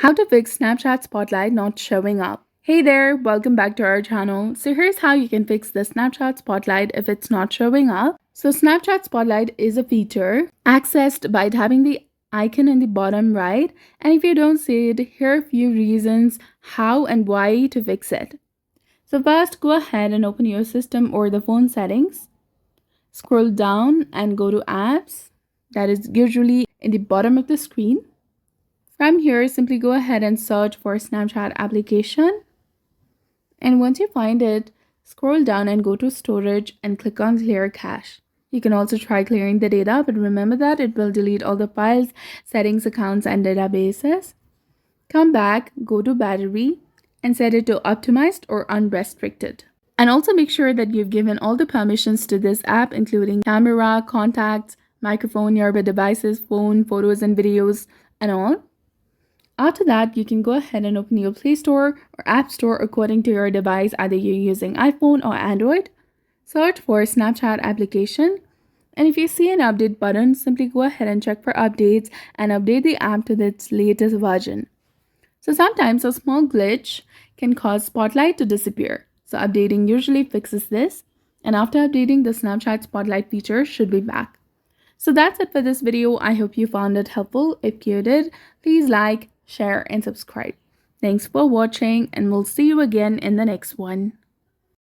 How to fix Snapchat Spotlight not showing up. Hey there, welcome back to our channel. So here's how you can fix the Snapchat Spotlight if it's not showing up. So Snapchat Spotlight is a feature accessed by tapping the icon in the bottom right. And if you don't see it, here are a few reasons how and why to fix it. So first, go ahead and open your system or the phone settings. Scroll down and go to apps. That is usually in the bottom of the screen. From here, simply go ahead and search for Snapchat application. And once you find it, scroll down and go to storage and click on clear cache. You can also try clearing the data, but remember that it will delete all the files, settings, accounts, and databases. Come back, go to battery, and set it to optimized or unrestricted. And also make sure that you've given all the permissions to this app, including camera, contacts, microphone, nearby devices, phone, photos, and videos, and all. After that, you can go ahead and open your Play Store or App Store according to your device, either you're using iPhone or Android. Search for Snapchat application. And if you see an update button, simply go ahead and check for updates and update the app to its latest version. So sometimes a small glitch can cause Spotlight to disappear. So updating usually fixes this. And after updating, the Snapchat Spotlight feature should be back. So that's it for this video. I hope you found it helpful. If you did, please like, share, and subscribe. Thanks for watching, and we'll see you again in the next one.